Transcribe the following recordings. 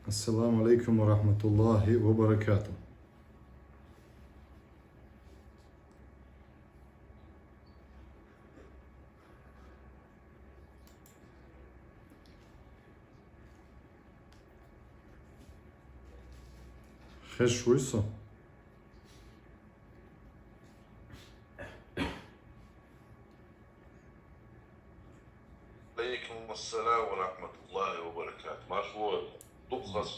السلام عليكم ورحمة الله وبركاته. خش ويسا. عليكم السلام ورحمة الله وبركاته. مشغول دقص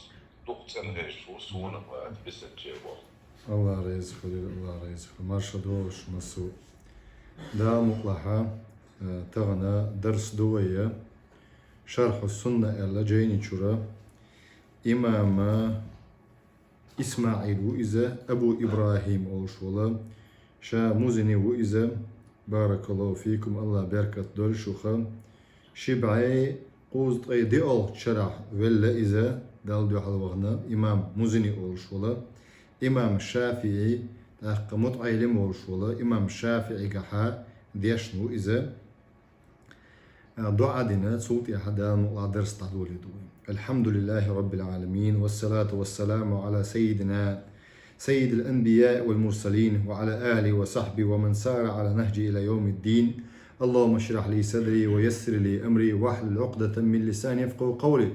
دقتن هيش وسونا وقت بسن جيبو. الله رزق الله رزق مرشدوش مسو دا مطلحة تغنى درس دوية شرح السنة إلا جيني شورا إمام إسماعيل وإذا أبو إبراهيم أولشولا شا مزني وإذا بارك الله فيكم الله بركة دول شوخا شبعي قوز دي أول شرح ولا إذا دال دو حلوغنا إمام مزني أولشولا إمام الشافعي قمت عيلم أولشولا إمام الشافعي قحا ديشنو إذا دعاء دينا صوتي حدا مقلع درس تعدولي دوي. الحمد لله رب العالمين والصلاة والسلام على سيد الأنبياء والمرسلين وعلى آله وصحبه ومن سار على نهجه إلى يوم الدين. اللهم اشرح لي صدري ويسر لي أمري واحلل عقدة من لساني يفقهوا قولي.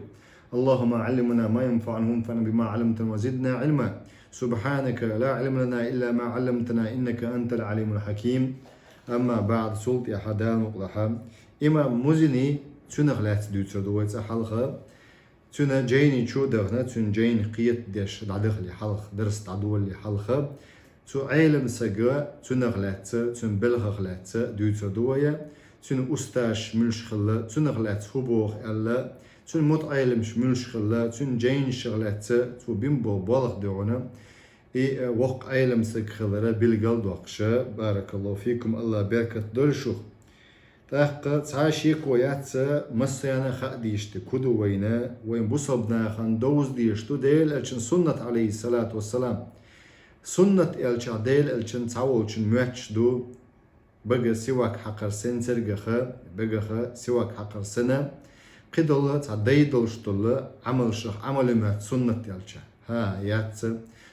اللهم علمنا ما ينفعنا وانفعنا بما علمتنا وزدنا علما. سبحانك لا علم لنا إلا ما علمتنا إنك أنت العليم الحكيم. أما بعد سلطي حدا مقلحا إمام مزني تنغلات دوتر دويت حلقة تنا جيني شو دغنا تن جين قيت ديش دعدخلي حلقة درس تعدولي حلقة تو عالم سجا تنغلات تن بلغلات دوتر دوية تن أستاش ملشخلة تنغلات هبوخ ألا تن متعلمش ملشخلة تن جين شغلات تو بيمبو بالغ دونا وق عالم سجخلة بالقلب وقشة. بارك الله فيكم الله بركة دولشوخ تحقق تعاشي كويات مسيانا خاديشت كدو وين بصبنا خان دوز ديشتو ديل الچن سنة عليه الصلاة والسلام سنة الچا ديل الچن تعول چن موحش دو بقى سواك حقر سن سرقخا بقى سواك حقر سنة قدولة تعدي دولشتول عمل شخ عمل موحت سنة الچا ها يات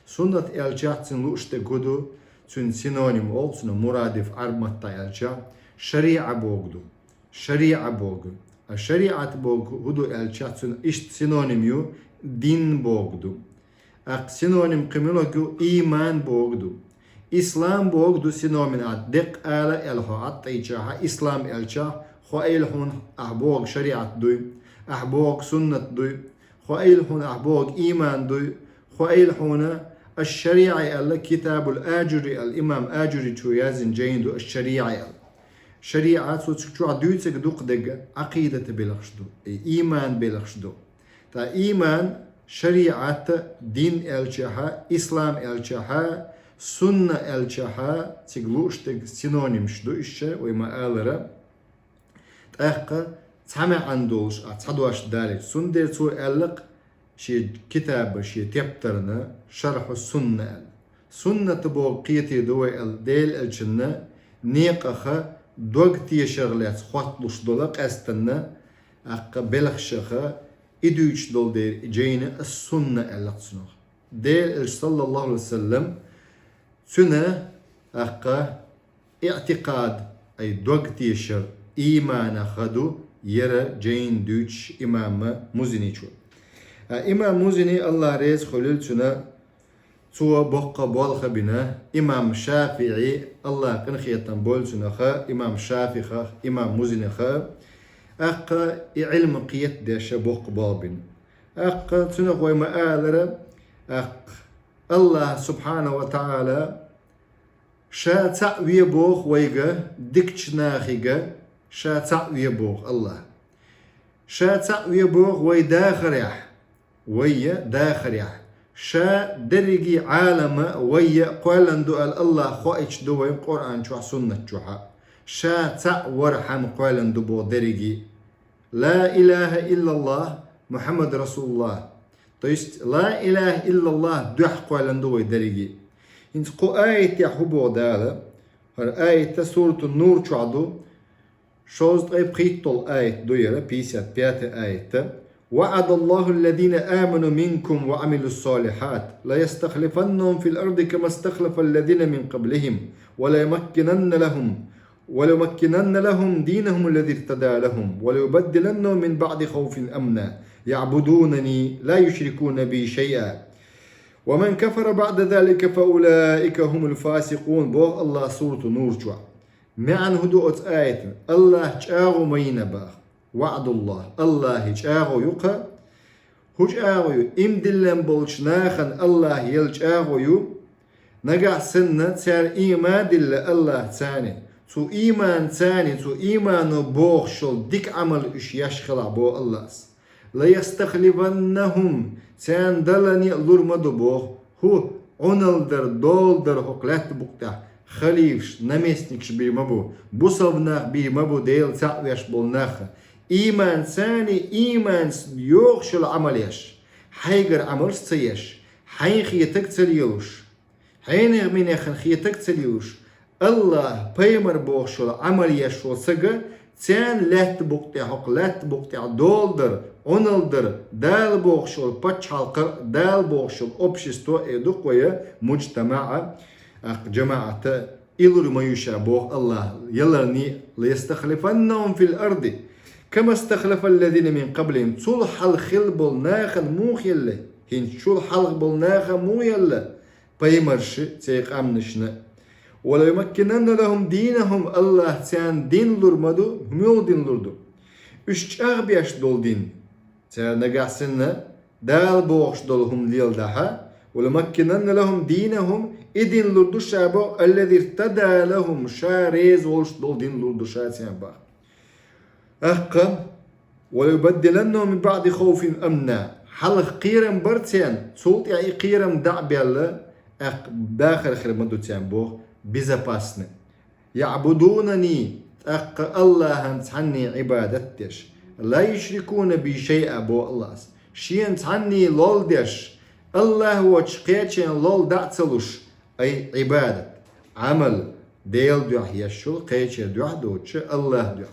سنة الچا تن لوشت كدو تن سينونيم أول تن مرادف عرمتا الچا شريعة بوغدو شريعة بوغدو الشريعة بوغدو هدو الشاتسون إشت سينونيميو دين بوغدو أق سينونيم قميلوكو إيمان بوغدو إسلام بوغدو سينومينات دق آلا إلهو عطيجاها إسلام إلشا خو إلهون أحبوغ شريعة دوي أحبوغ سنة دوي خو إلهون أحبوغ إيمان دوي خو إلهون الشريعة إلا كتاب الآجري الإمام آجري تويازن جيندو الشريعة شريعة سوتشو عدوتك دوق دق عقيدة بلخشدو إيمان بلخشدو تا إيمان شريعة دين الشها إسلام الشها سنة الشها تقلوشتك سينونيم شدو إشة ويما آلرا تأخق تعمى عندوش أتصدواش دالك سندر تو ألق شي كتاب شي تبترنا شرح السنة سنة تبو قيتي دوي الديل الجنة نيقخة دوغتي شغلات خواتلوش دولق استنا اق بلخشخه ادوش دول دير جينا السنة اللقصنوخ دير صلى الله عليه وسلم سنة اق اعتقاد اي دوغتي شر ايمان خدو يرى جين دوش امام مزني شو امام مزني الله ريز خلل سنة تو بقى بالخ بنا إمام شافعي الله كن خيتن بول سنخا إمام شافعي خا إمام مزني خا أق علم قيت داش بق بابن أق سنخ وما آلر أق الله سبحانه وتعالى شا تعوي بوخ ويجا دكش ناخيجا شا تعوي بوخ الله شا تعوي بوخ وي داخريح وي داخريح شا درجي عالم ويا قولن دول الله خويش دوين قرآن شو سنة شوها شا ورحم قولن دبو درجي لا إله إلا الله محمد رسول الله تيست لا إله إلا الله دوح قولن دوي درجي انت قو آية يحبو دالا هر آية سورة النور شعدو شوز طيب قيتل آية دويرة بيسات بيات آية وعد الله الذين آمنوا منكم وعملوا الصالحات ليستخلفنهم في الأرض كما استخلف الذين من قبلهم وليمكنن لهم دينهم الذي ارتدى لهم وليبدلنهم من بعد خوف أمنا يعبدونني لا يشركون بي شيئا ومن كفر بعد ذلك فأولئك هم الفاسقون. بوغ الله سورة نور جوا معن هدوء آية الله جاغو مين باغ وعد الله جاغو يقى هجاغو امدلن بولشناخن الله يلجاغو نقع سنة تسار إيمان دل الله تاني تو إيمان تاني تو إيمان بوغ شل ديك عمل إش يشخلع بو الله لا يستخلفنهم تان دلني لرمدو بوغ هو عنالدر دولدر هقلات بوغتا خليفش نمسنكش بيرمبو بوصبناخ بيرمبو ديل تعويش بولناخ إيمان ثاني إيمان يوغش العمليش حيقر عمل سيش حين خيتك تليوش حين من يخن خيتك تليوش الله بيمر بوغش العمليش وصغر تان لات بوغتي حق لات بوغتي دولدر عنالدر دال بوغش الباتش حلقر دال بوغش الأوبشستو إدوك ويا مجتمع جماعة إلر ما يشابه الله يلرني ليستخلفنهم في الأرض كما استخلف الذين من قبلهم صلح الخلب الناخن مو يلا هين شو الحلق بالناخن مو يلا بيمرش تيق أمنشنا ولا يمكنن لهم دينهم الله تان دين لرمدو مو دين لردو üç ağbiyaş dol din تان نقعسنا دال بوغش دولهم ليل daha ولمكنن لهم دينهم إدين لردو شابو الذي ارتدى لهم شاريز ولش دول دين لردو شاتيان با أقم وليبدلنهم من بعد خوف أمنا حلق قيرم برتين صوت يعني قيرم دعبيالا داخل خرمدو تيان بوغ بزباسنا يعبدونني الله تعني عبادتش لا يشركون بي شيئا بو الله شين تعني لولدش الله وشقيتشين لول دعتلوش أي عبادة عمل ديل دوح يشو قيتش دوح دوتش الله دوح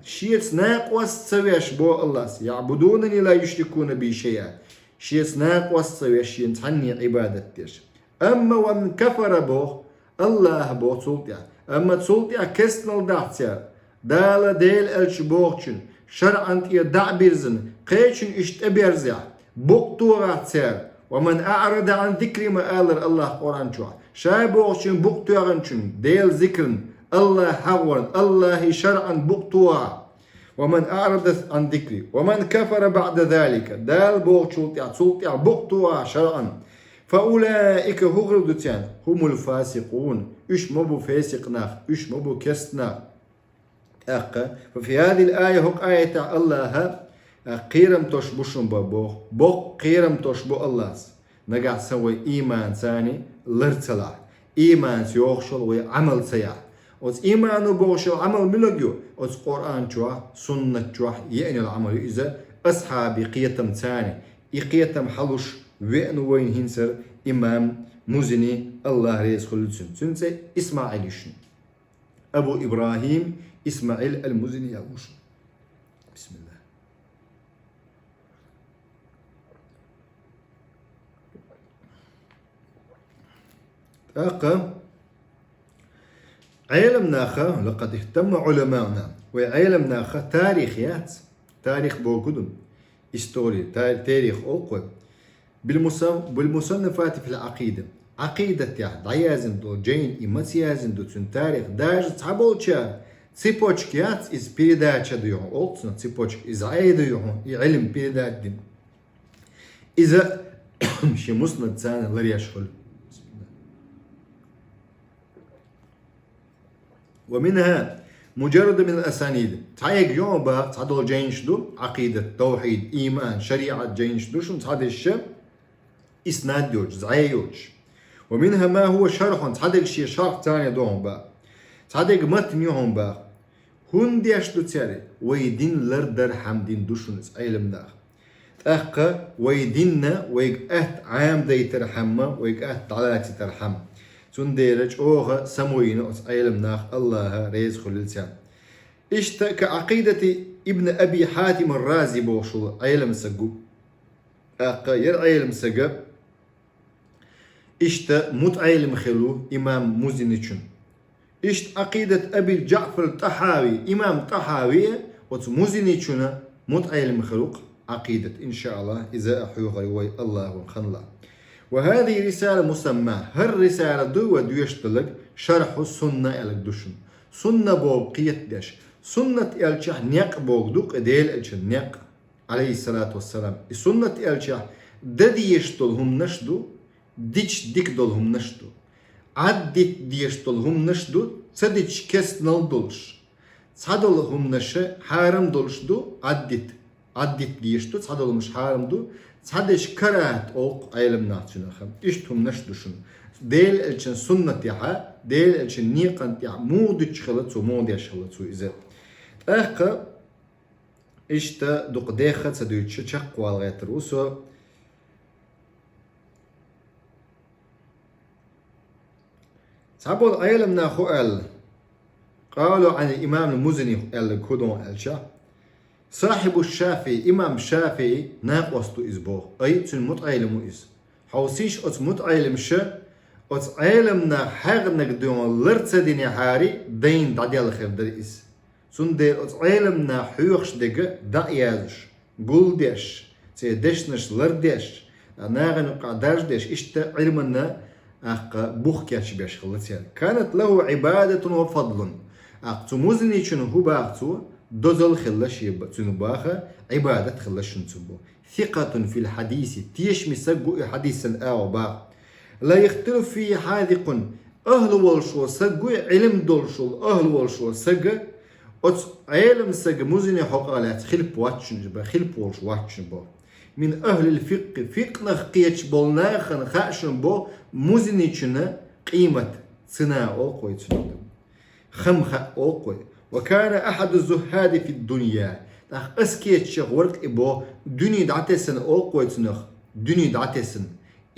شيت ناقوس سويش بو الله يعبدونني لا يشركون بي شيئا شيت ناقوس سويش ينتعني عبادتش أما ومن كفر بو الله بو تسلطيا أما تسلطيا كسنل دعتيا دالا ديل الش بوغشن شرعا تيا دعبيرزن قيتشن اشتبيرزيا بوغتورا تسير ومن أعرض عن ذكر ما آلر الله قرآن شوع شاي بوغشن بوغتورانشن ديل ذكرن الله حورن الله شرعا بوغتورا ومن أعرض عن ذكري ومن كفر بعد ذلك دال بوغشولتيا تسلطيا بوغتورا شرعا فأولئك هغردتان هم الفاسقون إش مبو فاسقناخ إش مبو كستناخ ففي هذه الآية هق آية الله قيرم تشبوشن بو قيرم تشبو الله نقع سوي إيمان ثاني لرتلا إيمان سيوخشل وعمل سياح وز إيمان بوشل عمل ملقيو وز قرآن جوا سنة جوا يعني العمل إذا أصحابي قيتم ثاني إقيتم حلوش وين وين هنسر إمام مزني الله ريز خلدسن سنسي إسماعيل يشن أبو إبراهيم إسماعيل المزني يوش بسم الله علمنا لقد اهتم علماؤنا وعلمنا تاريخيات تاريخ بوجودن هيستوري تاريخ أوقوى بالمصنفات في العقيدة عقيدة يعني عيازن دو جين إمس يازن دو تون تاريخ داج تعبولشا цепочкият из передача даю олцна цепочка из айдаю علم передать дин إذا شمسنا تسان لريشخل ومنها مجرد من الأسانيد تعيق يوم با تعدل جينشدو عقيدة توحيد إيمان شريعة جينشدو شن تعدل الشب إسناد يوج زعيوج ومنها ما هو شرح تعدل شي شرح تاني دوهم با تعدل متن يوم با هنديش دو تاري ويدين لردر حمدين دوشنس علم داخ تأخى ويديننا ويقأت عام دي ترحمه ويقأت طلاتي ترحمه تنديرج أوغا سموين علم ناخ الله ريز خللتان إشتا كعقيدة ابن أبي حاتم الرازي بوشو عيلم سقو ير عيلم سقو إشتا مت عيلم خلو إمام مزنيشن إشت عقيدة أبي جعفر الطحاوي إمام طحاوي وتمزنيشن مت عيلم خلوق عقيدة إن شاء الله إذا أحيوغي الله وخنلا. وهذه رسالة مسمى هر رسالة دو ودوشتلك شرح السنة إلك دوشن سنة بوقيت داش سنة إلشح نيق بوغدوك ديل إلشح نيق عليه الصلاة والسلام سنة إلشح ددي يشتلهم نشدو ديش ديك دولهم نشدو عدت ديشتلهم نشدو تديش كس نلدولش تصدلهم نشة حارم دولشدو عدت ديشتو تصدلهم مش حارم دو تصدش كرات أوق علم ناتشنا خم إشتهم نشدوشن ديل إلشن سنة يحا ديل إلشن نيقان يحا مودش خلطسو مودش خلطسو إذا أخا إشتا دوق ديخة سدويتش تشق والغيتر وسو صعبوا علم ناخو قالوا عن الإمام المزني كودون الشا صاحب الشافعي إمام شافعي ناقوستو إزبوه أي تن متعلمو إز حوسيش أت متعلم شا أت علمنا حاغنك دون لرتسدين حاري دين داديال خير در إز سن دي أت علمنا حيوخش دقا دا يازش قول ديش تي ديشنش لرديش ناغن قاداش ديش إشتا علمنا بوخ كاتش بيش خلطيال كانت له عبادة وفضل تموزني شنو هو باقتو دوزل خلش يبا تنباخة عبادة خلش نتبو ثقة في الحديث تيش مسقو حديثا أو باق لا يختلف فيه حاذق أهل والشو سقو علم دولشو أهل والشو سقو علم سقو مزني حقالات خلب واتشن جبا خلب والش واتشن بو من أهل الفقه فقه نخقيتش بولناخن خاشن بو مزني شنا قيمة سنا أوقوي تنودم خمخة أوقوي وكان أحد الزهاد في الدنيا أسكيت شيخ ورق إبو دنيا دعتسن أوقوي تنخ دنيا دعتسن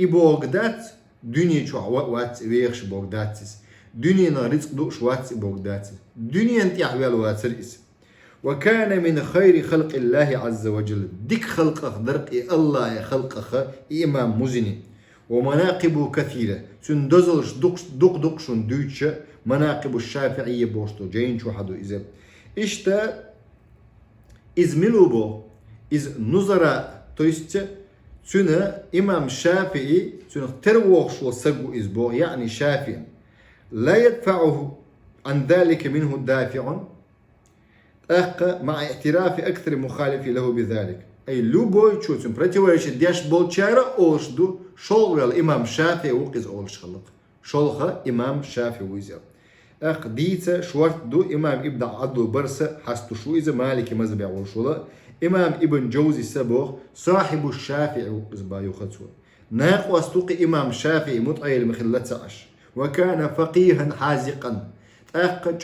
إبو قدات دنيا شو وات ويخش بوغداتس دنيا نارزق دوش وات بوغداتس دنيا انت أحوال واترئس وكان من خير خلق الله عز وجل ديك خلقه درق الله خلقه إمام مزني ومناقبه كثيرة سندزلش دقشن دوتش مناقب الشافعية بوشتو جين شو حدو إذا إشتا إزملو بو إز نظراء تويست سنة إمام شافعي سنة تروخش وسقو إزبو يعني شافعي لا يدفعه عن ذلك منه دافع مع اعتراف أكثر مخالفي له بذلك أي لو بوي تشوتن براتيوريش دياش بولشارة أوشدو شولغ الإمام شافعي وقز أولش خلق شولغ إمام شافعي ويزر ديتا شورت دو إمام ابن عدو برسة حستو شو إذا مالك مذهب أولشولا إمام ابن جوزي سبوغ صاحب الشافعي وقز بايو خطوة ناقو أستوقي إمام شافعي متعيل مخلة عش وكان فقيها حازقا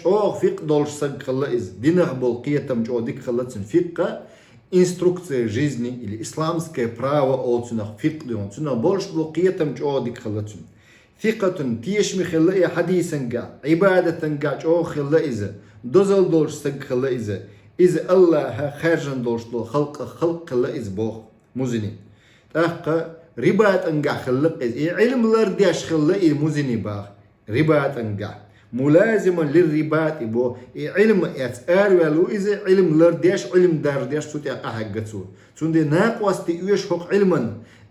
جوغ فيق دولش سق خلائز دينغ بولقيتم جو ديك خلاتن فيقة инструкция жизни или исламское право олцунах фиқ дон цуна больш блокиятам жо дик халатун ثقة تيش مخلا حديثا عبادة جو خلا إذا دوزل دولش سق خلا إذا الله خارجا دولش دول خلق خلا إذا بوخ مزني تحقا رباط انقع خلق إذا علم لرديش خلا إذا مزني باخ رباط انقع ملازما للرباط بو علم اتار ولو اذا علم لرديش علم دارديش سوتي حقتو سوندي ناقواستي يوش حق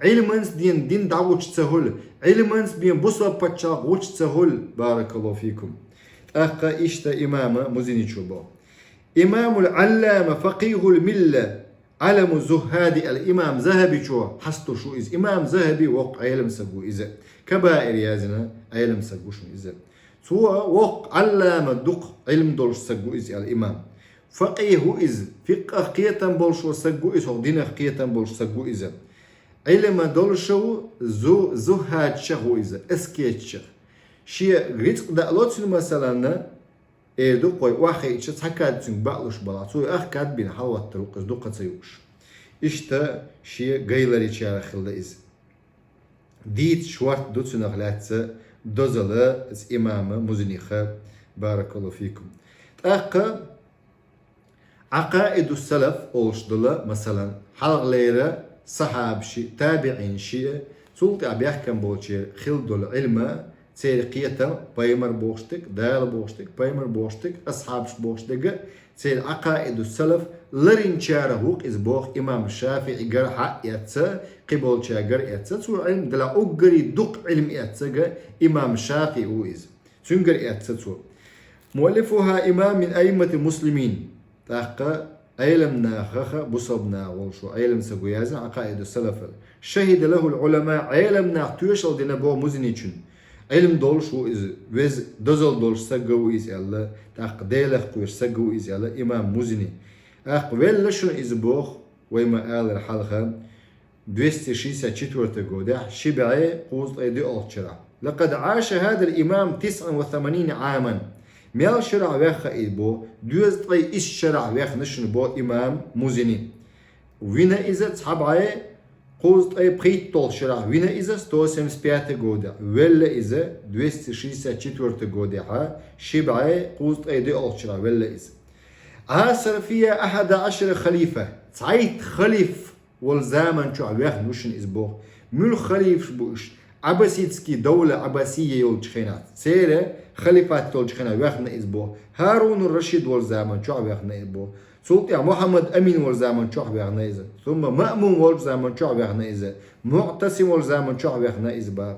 علمنس دين دعوش تسهل علمنس بين بوسا باتشاق وش تسهل بارك الله فيكم اخا اشتا امام مزيني شوبو امام العلامة فقيه الملة علم الزهاد الامام ذهبي شو حستو شو إز امام ذهبي وق علم سقو إذا كبائر يازنا علم سقو شو إذا سوى وق علامة دق علم دولش سقو إز الإمام فقيه إز فقه قيتا بولش سقو إز دين قيتا بولش سقو إز علم دولشو زهاد شهو إز اسكيت شه شيء رزق دالوتن مثلا إيدو قوي واحد إيش تحكاد تن بعلش بلا سوى أحكاد بين حلوة تروق إز دقة سيوش إشتا شيء غيلري شيء خلدا إز ديت شوارت دوتن أغلات دوزلا إمام مزنيخة بارك الله فيكم أقا عقائد السلف أوشدلا مثلا حلقليرة صحاب شيء تابعين شيء سلطة بيحكم بوشي خلدو العلم تسير بايمر بوشتك دال بوشتك بايمر بوشتك أصحاب بوشتك تسير عقائد السلف لرين شارهوك إز بوخ إمام الشافعي قر حق يتسا قبول شاقر يتسا سو علم دلا أقري دق علم يتسا إمام الشافعي وإز سنقر يتسا سو مؤلفها إمام من أئمة المسلمين تحقق علمنا خخ بصبنا والشو علم سقويازا عقائد السلف شهد له العلماء علمنا توشل دينا بو مزنيشن علم دول شو إز وز دزل دول سقو إز يلا تحقق ديلخ قوير سقو إز يلا إمام مزني أقبل لشون إز بوخ ويما آل الحلقة 264 قودة شبعي قوز أيدي أولتشرا لقد عاش هذا الإمام 89 عاما ميال شرع ويخ إيبو دوز طي إش شرع ويخ نشن بو إمام مزني وينا إذا تحبعي قوز طي بخيت طول شرع وينا إذا 175 قودة ولا إذا 264 قودة شبعي قوز أيدي أولتشرا ولا إذا عاصر فيها 11 خليفة تعيت خليف والزامن شو عبيخ نوشن إزبوخ مل خليف شبوش عباسيتسكي دولة عباسية يولجخينات سيرة خليفات يولجخينات ويخنا إزبوخ هارون الرشيد والزامن شو عبيخنا إزبوخ سلطة محمد أمين والزامن شو عبيخنا إزا ثم مأمون والزامن شو عبيخنا إزا معتصم والزامن شو عبيخنا إزبا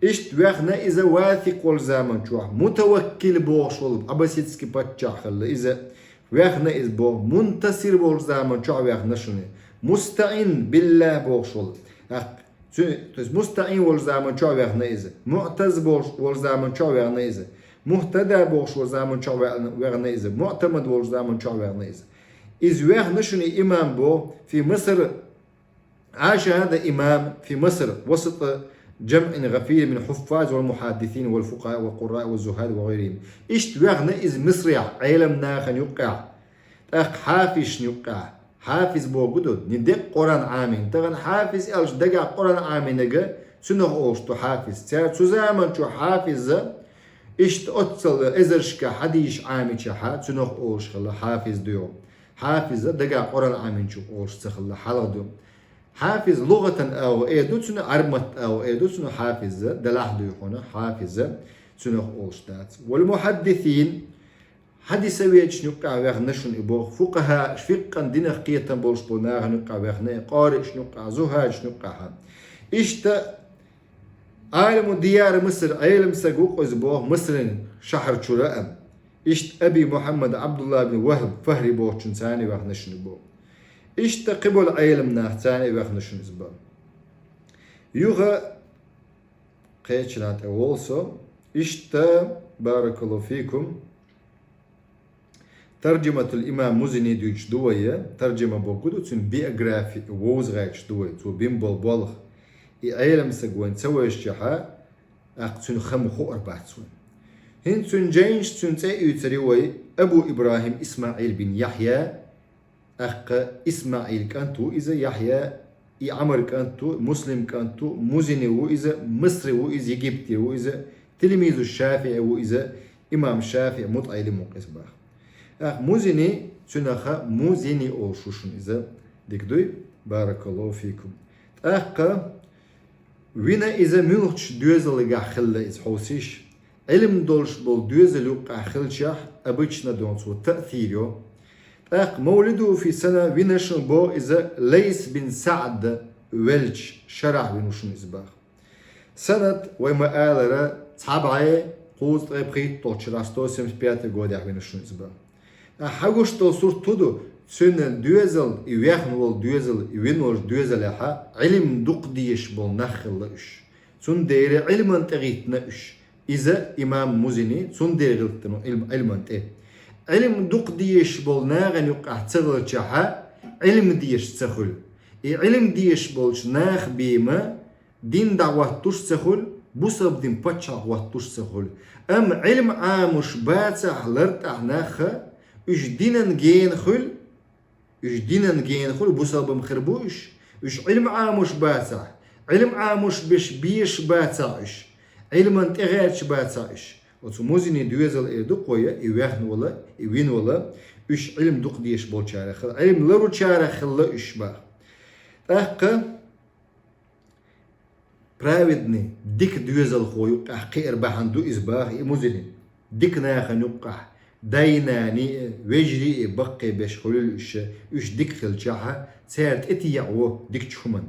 إشت ويخنا إزا واثق والزامن شو متوكل بوش عباسيتسكي باتشا خلا إزا ويخنا إزبو منتصر بولزامن شو ويخنا شنو مستعين بالله بوشول مستعين والزامن شو ويخنا إزا معتز والزامن شو ويخنا إزا مهتدى بوش والزامن شو ويخنا إزا معتمد والزامن شو ويخنا إزا إز ويخنا شنو إمام بو في مصر عاش هذا إمام في مصر وسط جمع غفير من الحفاظ والمحدثين والفقهاء والقراء والزهاد وغيرهم إيش توغنا إز مصري علم ناخن يقع أخ حافظ يقع حافظ بوجود ندق قرآن عامين تغن حافظ إلش دقع قرآن عامين نجا سنه أوش تو حافظ تار سوزامن شو حافظ إيش تأتصل إزرشك حديش عامي شحات سنه أوش خلا حافظ ديو حافظ دقع قرآن عامين شو أوش تخلا حلا حافظ لغة أو إيدو سنة عرمت أو إيدو سنة حافظ دلحدو يخونا حافظ سنة أوشتات والمحدثين حديث ويش نقع ويخ نشن إبوغ فقهاء فقا دينخ قيتا بولش بولناغ نقع ويخ قارئ نقع زهاج نقع إشتا عالم ديار مصر علم سقوق إزبوغ مصر شهر شراء إشت أبي محمد عبد الله بن وهب فهري بوغ شنساني ويخ نشن إبوغ إشتا قبل علمنا ثاني ويخنشن إزبال يوغا قيتشنات أولسو إشتا بارك الله فيكم ترجمة الإمام مزني دويش دوية ترجمة بوكودو تسون بيوغرافي ووز غايش دوية تو بيمبول بولغ علم سقوين سوى الشحا أقتون خمخو أربعة تسون هن تسون جينش تسون تأيو تريوي أبو إبراهيم إسماعيل بن يحيى أخ إسماعيل كانتو إذا يحيى عمر كانتو مسلم كانتو مزني وإذا مصري وإذا يجيبتي وإذا تلميذ الشافعي وإذا إمام الشافعي مطعي لمقيس باخ أخ مزني سنخا مزني أو شوشن إذا ديكدوي بارك الله فيكم أخ وينا إذا ملوش دوزل خلا إذا حوسيش علم دولش بول دوزل خلشح أبيشنا دونسو تأثيره أخ مولده في سنة وينشن بو إذا ليس بن سعد ولج شرع وينشن إزباخ سنة وما آلرا تابعي قوز بخيت توشرا 175 قودة وينشن إزباخ حقوش توصور تودو سنة دوزل يوخن وال دوزل يوينول دوزل علم دق ديش بول نخل إش سن دير علما تغيتنا إش إذا إمام مزني سن دير علما تغيت علم دق ديش بول ناغن يقع تغل جحا علم ديش تخل علم ديش بولش ناخ بيما دين دعوات توش تخل بوسب دين باتشا واتوش تخل أم علم عامش باتح لرتح ناخ إش دينن جين خل بوسب مخربوش إش علم عامش باتح علم عامش بيش باتش علم انتغيرش باتش وتو مزني دوزل دق ويا يوهن ولا يوين ولا إيش علم دق ديش بول شارع خل علم لرو شارع خل إيش با أحق براودني ديك دوزل خويو أحقي أربعان دو إزباح مزني ديك ناخ نقح دايناني وجري بقي باش خلول إيش ديك خل شاحة سيرت إتي يعو ديك تشومن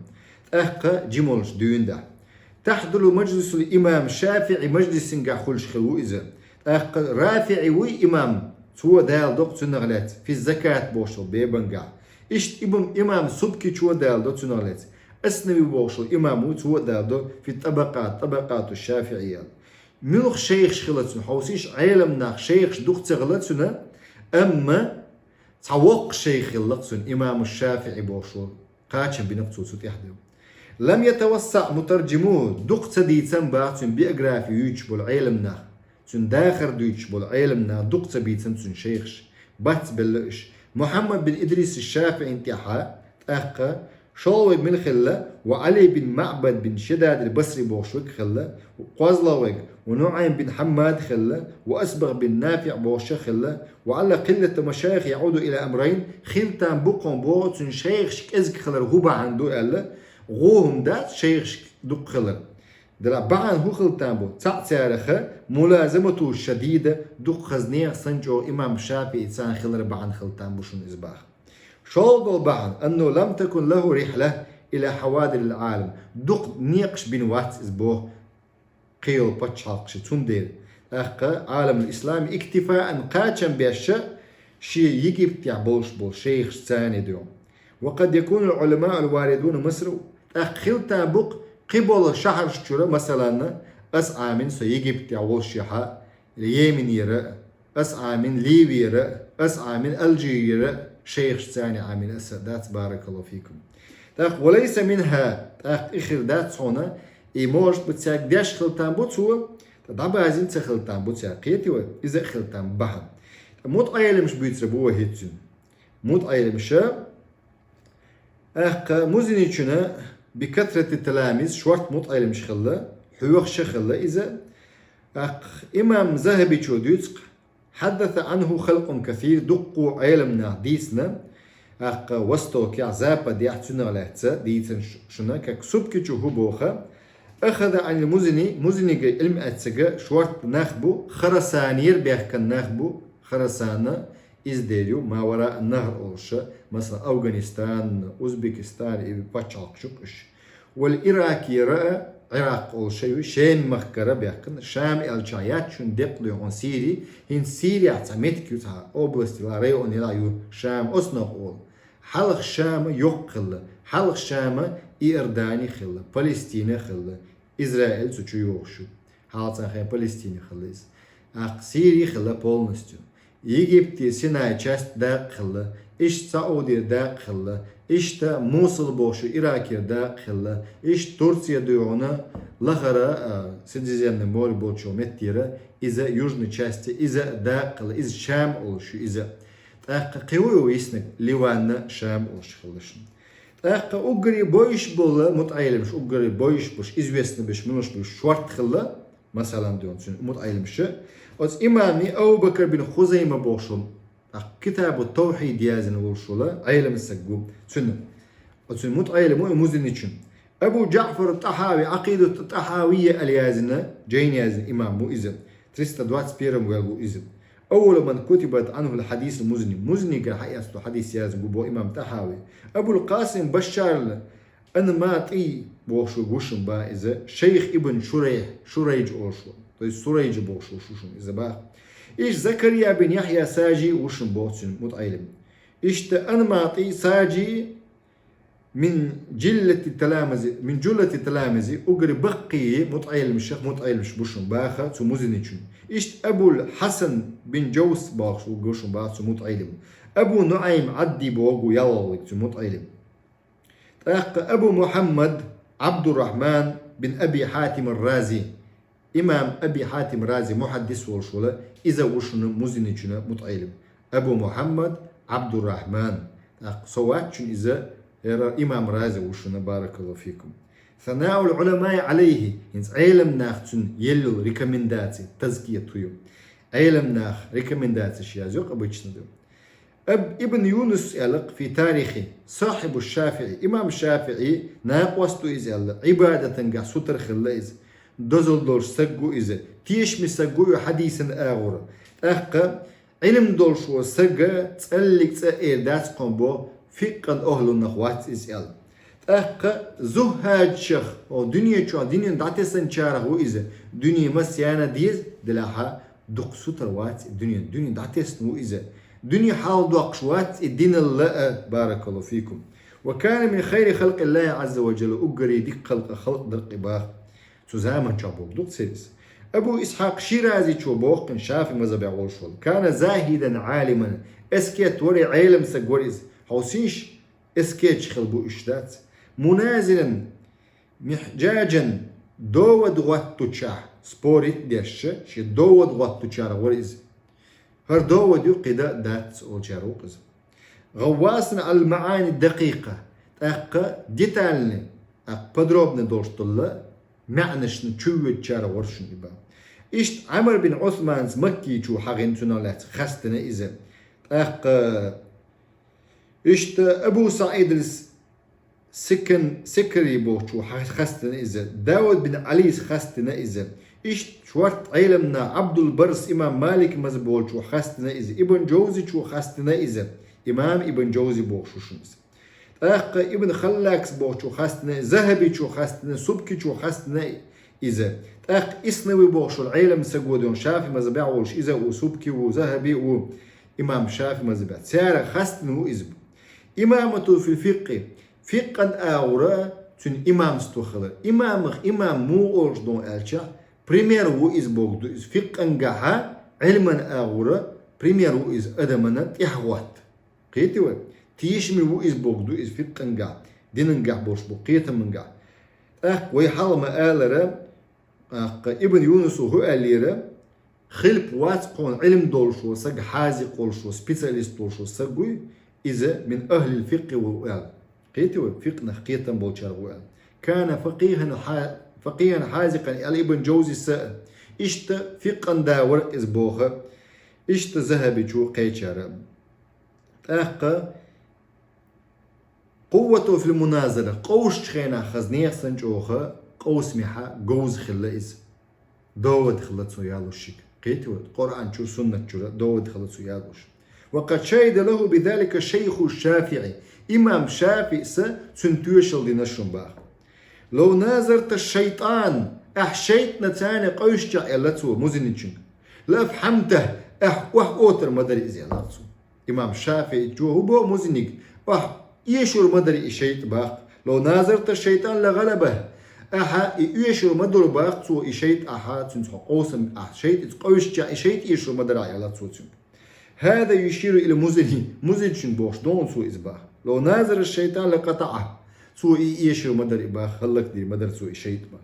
أحق جمولش دوين ده تحضر مجلس الإمام الشافعي مجلس خلش خلو إذا أحق رافعي وي إمام سوى دال دوق تنغلات في الزكاة بوشل بيبنقع إشت إمام سبكي شوى دال دوق تنغلات أسنوي بوشل إمامو سوى دال دوق في طبقات الشافعية ملخ شيخ شخلتنا حوسيش عالم ناخ شيخ دوق تغلتنا أما تعوق شيخ اللقصن إمام الشافعي بوشل قاتشن بنفسه ستحدث لم يتوسع مترجموه دق تديتن باعتن بيوغرافي يجبل علمنا تن داخر يجبل علمنا دق تبيتن تن شيخش بات بلش محمد بن إدريس الشافعي انتحاء أحقا شالوي بن خلة وعلي بن معبد بن شداد البصري بوشوك خلة وقازلاويق ونعيم بن حماد خلة وأسبغ بن نافع بوشة خلة وعلى قلة مشايخ يعودوا إلى أمرين خلتان بقون بوتن شيخ إزك خلر هو عنده ألا غوهم دات شيخ دق خلر دلا بعن هو خلتان بو تعتارخه ملازمته الشديدة دق خزنية سنجو إمام شافعي إنسان خلر بعن خلتان بوشن إزباخ شالدو بعن أنه لم تكن له رحلة إلى حوادث العالم دق نيقش بين وات إزبوه قيل باتشالقش تندير أخا عالم الإسلامي اكتفاء قاتشا بيشا شي يجيب تعبولش بول شيخ ثاني دوم وقد يكون العلماء الواردون مصر أخلتا بق قبل شهر شهر مثلا أسعى من سيجيب تعول شيحة اليمن يرى أسعى من ليبيا يرى أسعى من الجيريا شيخ ثاني عامل السادات بارك الله فيكم وليس منها إخر دات هنا إيموش بتساق داش خلتان بوتسو تدعب عايزين تخلتان بوتساقيتي إذا خلتان بحن موت أيال مش بيتربوه هيتون موت أيال مش مزني شنا بكثرة التلاميذ شورت موت أيال مش خلا حيوخ شخلا إذا إمام ذهبي شوديتق حدث عنه خلق كثير دقوا علمنا ديسنا وستوك يعزاب دي احتنا لهتا ديتن شنا كسبك هو بوخا أخذ عن مزني علم أتسجى شورت نخبو خرسانير بيحكى نخبو خرسانة إزديريو ما وراء النهر أولشا مثلا أفغانستان أوزبكستان باتشالق شقش والإراكي رأى عراق أولشا شين مخكرة بيحكى شام الجايات شون دقلو عن سيري هن سيري اعتمد كيوتها أوبلست لاريو نلايو شام أصنق أول حلق شام يقل حلق شام إيرداني خلا فلسطين خلا إسرائيل سوچو يوشو حالتان خير فلسطين خليز سيري خلا полностью Египте Синай часть да خلا إيش سعودية دا خلا إيش تا موصل بوشو إراكية دا خلا إيش تركيا ديونا لغرا سدزيان مول بوشو متيرا إذا يوجن части إذا دا خلا إذا شام أولشو إذا قوي ويسنك ليوانا شام أولش خلاشن أقري بويش بولا متعيلمش أقري بويش بوش إزويسن بش منوش بوش شوارت خلا مثلا ديون متعيلمش أز إمامي أبو بكر بن خزيمة بوشل كتاب التوحيد يازن وشولا عيلم السجوب سنة أز متعيلم مزنيشن أبو جعفر الطحاوي عقيدة الطحاوية اليازنة جين يازن إمام إذن 300 بيرم ويلو إذن أول من كتبت عنه الحديث المزني كحقيقة حديث يازن بو إمام طحاوي أبو القاسم بشار أن ما تي بوشو بوشن با إذا شيخ ابن شريج أوشو سريج بوشو شوشن إذا با إيش زكريا بن يحيى ساجي وشن بوشن متعلم إيش تأنماطي ساجي من جلة التلامذة أقري بقي متعلم الشيخ متعلم بوشن باخا تو مزنيشن إيش أبو الحسن بن جوس باخ وشن باخ تو متعلم أبو نعيم عدي بوغو يلالك تو متعلم أبو محمد عبد الرحمن بن أبي حاتم الرازي إمام أبي حاتم الرازي محدث والشولة إذا وشنا مزنيشنا متعلم أبو محمد عبد الرحمن صواتشن إذا إمام رازي وشنا بارك الله فيكم ثناء العلماء عليه ينز علم ناخ تن يلو ريكومنداتي تزكية تويو علم ناخ ريكومنداتي شيازوق أبو يتشندو ابن يونس يلق في تاريخه صاحب الشافعي إمام الشافعي ناقوستو إزيال عبادة قا ستر خلائز دوزل دول سقو إزي تيش مسقو حديثا آغورا أخا علم دول شو سقا تسألك تسأل دات قنبو فقا أهل النخوات إزيال أخا زهاج شخ أو دنيا شو دنيا دعتسن شاره إزي دنيا مسيانا ديز دلاها دق ستر وات دنيا دعتسن إزي دنيا حال دوقشوات الدين الله بارك الله فيكم وكان من خير خلق الله عز وجل أقري ديك خلق درق باخ سوزاما شابوك دوق سيرس أبو إسحاق شيرازي شوبوخ كان شافي مذهب عولشول كان زاهدا عالما اسكيت وري عالم سقوريز حوسيش اسكيت شخلبو اشتات منازلا محجاجا دود غوات تشاح سبوريت ديش شي دود غوات تشار وريز هر دود يقدا دات او جاروقز غواسنا على المعاني الدقيقة أقا ديتالني بدروبنا دوشتلا معنش نشوي تشارا ورشن إبا إشت عمر بن عثمان مكي شو حاجين تنالات خستنا إذا أقا إشت أبو سعيد سكري بو شو خستنا إذا داود بن علي خستنا إذا إشت شورت علمنا عبد البرس إمام مالك مزبول شو خستنا إذا ابن جوزي شو خستنا إذا إمام ابن جوزي بو شو شمس أخ ابن خلاكس بو شو خستنا ذهبي شو خستنا سبكي شو خستنا إذا أخ إسنوي بو شو العلم سجودون شافي مزبع وش إذا وسبكي وذهبي وإمام شافي مزبع سارة خستنا وإزب إمامته في الفقه فقا أورا تن إمام استخلا إمام مو أورش دون ألشا بريمير وإزبوك دو إز فقا جها علما أورا بريمير وإز أدمنا تحوات قيتوا تيشمي وإزبوك دو إز فقا جها دينن جها بوش بقيتا من جها ويحال ما آلرا ابن يونس هو آليرا خلب وات قون علم دول شو سق حازي قول شو سبيساليست دول شو سقوي إذا من أهل الفقه وآل قيتوا فقنا قيتا بوشار وآل كان فقيها حازقا على ابن جوزي السائل اشت فقا داور إزبوخا اشت ذهبي شو قيتشار قوته في المنازلة قوش تخينا خزنية سنجوخا قوس ميحا جوز خلائز داود خلاتسو يالوشيك قيتوا قرآن شو سنة شو داود خلاتسو يالوش وقد شهد له بذلك الشيخ الشافعي إمام شافعي سنتوشل دي نشن باخ لو نازرت الشيطان أحشيت نتاني قوش جعلته مزنجن لا فحمته وح أوتر مدري إزيالاتو إمام شافعي جو هو مزنج يشور مدري إشيت باخ لو نازرت الشيطان لغلبه يشور مدر باخ تو إشيت تنسخ قوسم أحشيت قوش جع إشيت يشور مدري إزيالاتو هذا يشير إلى مزنجن بوش دون سو إزباخ لو نازر الشيطان لقطعه سو يشير مدر إباخ خلق دي مدر سو إشيت با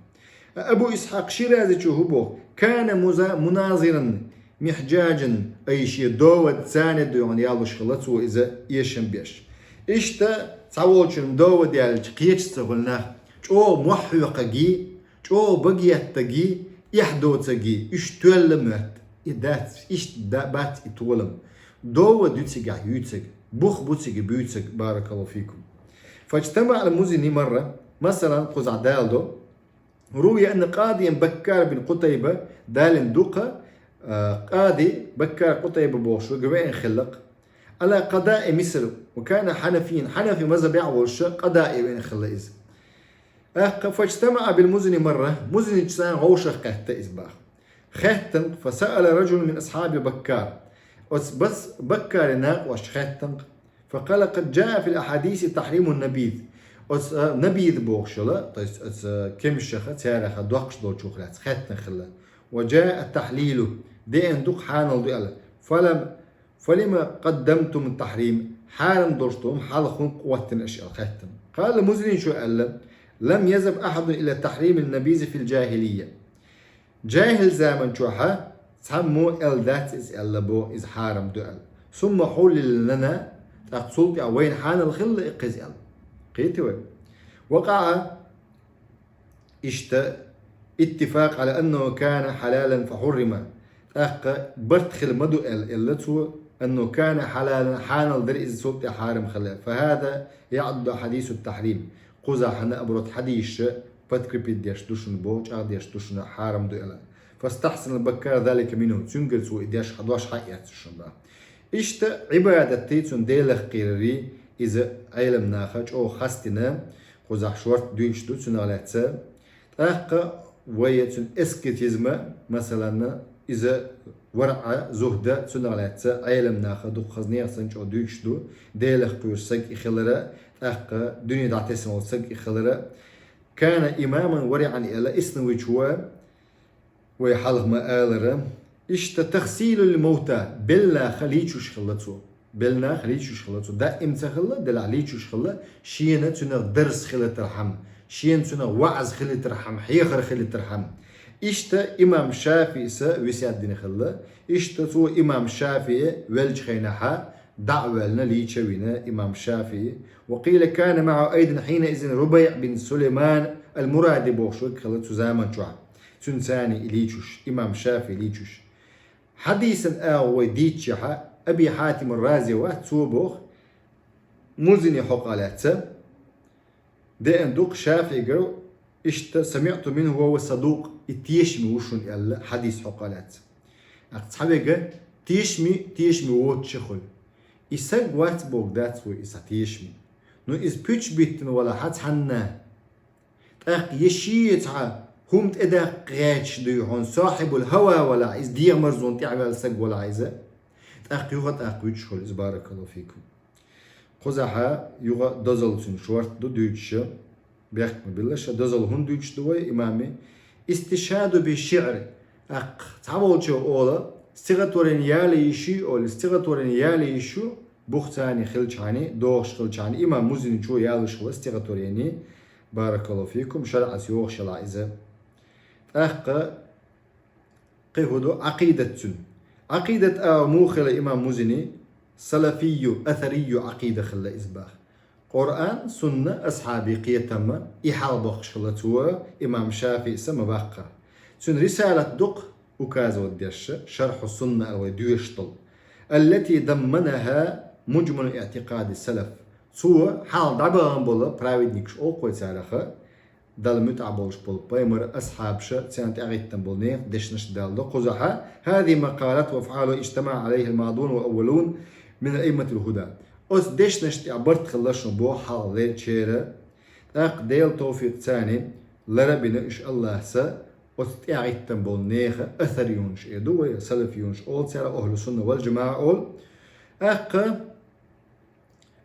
أبو إسحاق شيرازي شو هو كان مناظرا محجاجا أي شيء دوت ساند يعني يالوش خلصو إذا يشم بيش إشتا تعوضشن دوت يالج قيتش تقولنا شو موحوقة شو بقيت تجي يحدو تجي إشتولمت إدات إشت بات إتولم دوت يتسجع يتسج بوخ بوتسج بيوتسج بارك الله فيكم فاجتمع المزني مرة مثلا قزع دالدو روي أن قاضيا بكار بن قتيبة دال دوقة قاضي بكار قتيبة بوشو قبائن خلق على قضاء مصر وكان حنفي مذهب يعوش قضاء بين خلائز فاجتمع بالمزني مرة مزني جسان غوشة قهت إزباخ خهتن فسأل رجل من أصحاب بكار بس بكار ناقوش خهتن فقال قد جاء في الأحاديث تحريم النبيذ نبيذ بوخشلا كم الشخص تاريخ دوقش دول شوخلات خهتن خلا وجاء التحليل دي ان دوق حانل دي فلما قدمتم التحريم حالا درستم حال خنق قوة أشياء خهتن قال المزني شو قال لم يذهب أحد إلى تحريم النبيذ في الجاهلية جاهل زمن شوحة سمو ذات إز بو إز حارم دؤل ثم حول لنا تقصد وين حان الخل إقز قيتوا وقع اتفاق على أنه كان حلالا فحرم برتخل مدو اللتو أنه كان حلالا حان الدرئز سلط حارم خلا، فهذا يعد حديث التحريم قزا حنا أبرد حديث بتكربيد ديش دوشن بوش ديش دوشن حارم دوئلا، فاستحسن البكار ذلك منه تنقل سوء ديش حدواش حقيقة الشنبا عبادة تيتون ديلخ قيرري إذا علم ناخج أو خاستنا قزا شورت دويش دو تنالاتسا ويتون اسكتيزما مثلا إذا ورع زهدة تنالاتسا علم ناخد خزنيا سنج أو دويش دو ديلخ قير سج إخلرا دنيا دعتسم سج إخلرا كان إماما ورعا إلى إسنويج هو ويحلق ما آلرا تغسيل الموتى بلا خليتشوش خلتو بلنا خليتشوش خلتو دائم تخلا دل عليتشوش خلا شينا تنا درس خلة ترحم شين تنا وعظ خلة ترحم حيخر خلة ترحم إمام شافعي سا وسياد دين خلا تو إمام شافعي ولج خينحا دعوة لنا ليتشوينا إمام شافعي وقيل كان معه أيضا حينئذ ربيع بن سليمان المرادي بوشوك خلتو زامن جوع تنساني إليتشوش إمام شافعي إليتشوش حديثا آوي ديتشها أبي حاتم الرازي واتسوبوخ مزني حقالاتsa ده أندوق شافعي جو سمعت منه وهو صدوق التيشمي وشون يلا حديث حقالات أصحابي تيشمي واتشخل إساق وات بوغدات وإسا تيشمي نو إس بيتش بيتن ولا حتى حنا يشيتها هم تأدا قراتش ديهون صاحب الهوى ولا إس دير مرزون تعمل سق ولا عايزة يغط يتشخل بارك الله فيكم قزحة يغا دزلتن شورت دو دوتش بيحكم بالله دزل هون دوتش دوي إمامي استشهاد بالشعر تعبولش أولا استغطورين يالي يشي أو استغطورين يالي يشو بوختاني خلچاني دوغش خلچاني إمام مزين شو يالش خلا استغطوريني بارك الله فيكم شرع سيوغ شلائزة قهدو عقيدة موخل إمام مزيني سلفي أثري عقيدة خلا إزباخ قرآن سنة أصحابي قيتم إحال بخش خلتوا إمام شافعي سما باقة سن رسالة دق وكاز وديش شرح السنة أو ديوشتل التي ضمنها مجمل اعتقاد السلف سوى حال دعبان بولا براويد نيكش أو قوي تاريخة دال متعبولش بول بايمر أصحابش سنة أغيتن بولنيف دشنش دال دو قزحة هذه مقالات وأفعال اجتمع عليه الماضون وأولون من أئمة الهدى أس دشنش تعبرت خلاشن بو حال ذي تشيرة ديل توفيق ثاني لربنا إش الله سا أس أغيتن بولنيخ أثر يونش إدوه سلف يونش أول سيرة أهل السنة والجماعة أول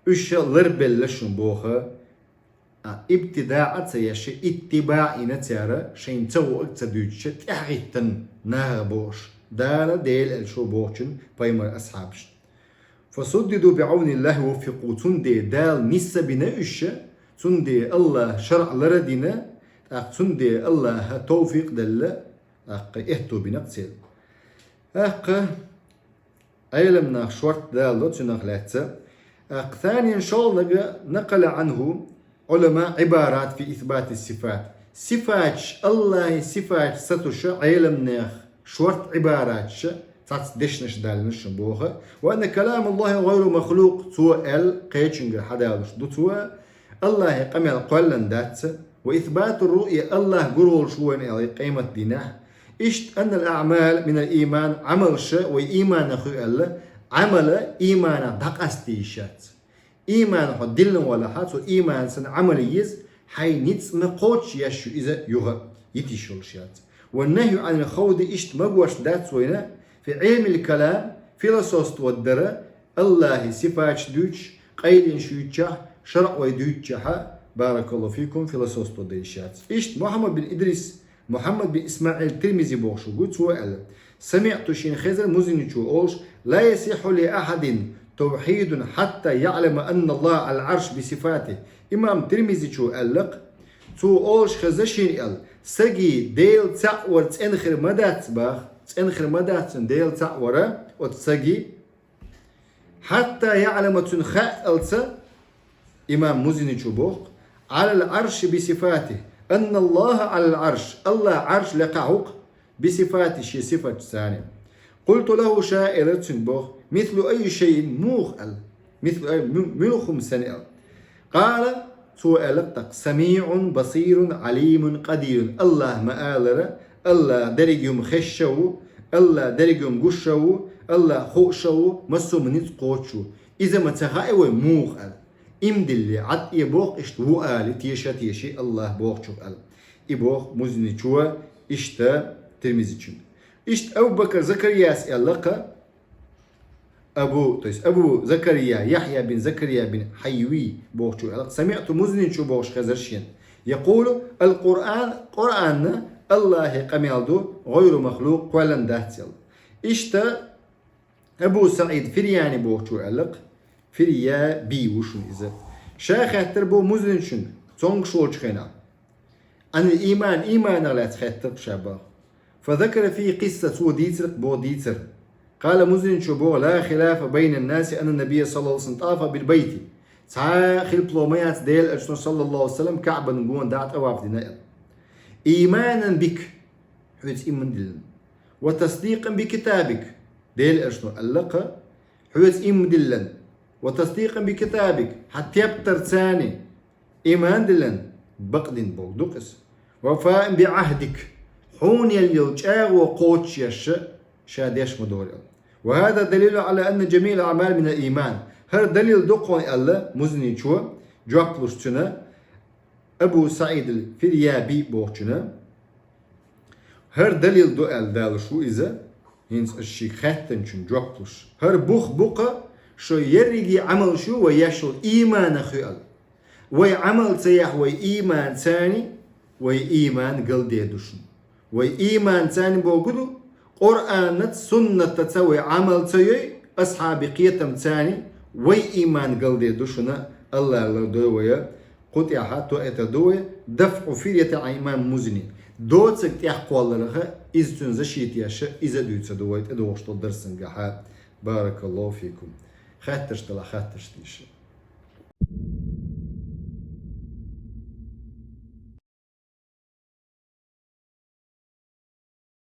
إش لربلشن بوخا ابتداء سيش اتباع نتيارة شين تو اكتدوش تحيتن نهبوش دار ديل الشو بوشن بايمر أصحابش فصددوا بعون الله وفقوا تندي دال نسا بناش تندي الله شرع لردنا تندي الله توفيق دل اهتو بنقتل ايلمنا شورت دالو تنغلاتsa ثانيا شغل نقل عنه علماء عبارات في إثبات الصفات صفات الله صفات ستوش علم ناخ شورت عبارات دشنش دالنش بوخه وأن كلام الله غير مخلوق سؤال قيتشنج حدالش دو الله قمل قلن دات وإثبات الرؤية الله قرول شوين على قيمة دينه إشت أن الأعمال من الإيمان عمل شيء وإيمان أخو الله عمل إيمان دق استيشات إيمان حدلن ولا حات وإيمان سن عمليز حي نيتس مقوتش يشو إذا يغا يتيشول شات والنهي عن الخوض إشت مقوش دات وينا في علم الكلام فيلسوست ودرة الله صفات دوتش قيل شوتشا شرع ويدوتشا بارك الله فيكم فيلسوست وديشات إشت محمد بن إدريس محمد بن إسماعيل الترمذي بوشو قلت سؤال سمعت شين خزر مزنجو أوش لا يصح لأحد توحيد حتى يعلم أن الله على العرش بصفاته إمام ترمذي شو قالق تو أوش خزشين قال سجي ديل تعور تنخر مدات باخ تنخر مدات ديل تعورة وتسجي حتى يعلم تنخاء ألسا إمام مزني شو بوخ على العرش بصفاته أن الله على العرش الله عرش لقعوق بصفات شي صفة ثانية. قلت له شائر تنبوخ مثل أي شيء موخل مثل أي ملخم سنة. قال سؤال سميع بصير عليم قدير. الله مآلرة الله درجهم خشوا الله درجهم قشوا الله خوشوا مسو منيت قوتشو. إذا ما تغايو موخل إمدلي عد يبوخ اشتو آل تيشي الله بوخ شو آل يبوخ مزني شو اشتا ترمزي شو اشت أبو بكر زكريا سألقى أبو زكريا يحيى بن زكريا بن حيوي بوخ شو آل سمعت مزني شو بوخ خزرشين يقول قرآن الله قميالدو غير مخلوق ولن دهتل اشتا أبو سعيد فرياني بوخ شو آلق فريا بي وشن إذا شاخاتر بو مزن شن تونغ شوش خينا عن الإيمان إيمان لا تخاتر شابه. فذكر فيه قصة سو ديتر بو ديتر. قال مزن شبو لا خلاف بين الناس أن النبي صلى الله عليه وسلم طاف بالبيت تعاخل بلوميات ديل أرسل صلى الله عليه وسلم كعبا نقول دعت أواف دينا إيمانا بك حيث إيمان دلن وتصديقا بكتابك ديل أرسل اللقى حيث إيمان دلن وتصديقا بكتابك حتى يبتر ثاني إيمان دلن بقدين بولدقس وفاء بعهدك حون يلجاء وقوتش شاديش مدور. وهذا دليل على أن جميع الأعمال من الإيمان. هر دليل دقون الله مزني شو جوابلوشتنا أبو سعيد الفريابي بوشنا هر دليل دقال دال شو إذا هنس الشي خاتن شن جوابلوش هر بقى شو يرجي عمل شو ويشل إيمان خيال ويعمل سيح وإيمان ثاني وإيمان قلدي دوشن وإيمان ثاني بوجودو قرآن سنة تسوي عمل سيء أصحاب قيتم ثاني وإيمان قلدي دوشنا الله لدوية قطعها تؤتدوية دفع فيرية إيمان مزني دوتك تحقوا لها إذا تنزشيت ياشا إذا دوت دويت إذا وشتو درسن بارك الله فيكم. خاترش تلا خاترش تيش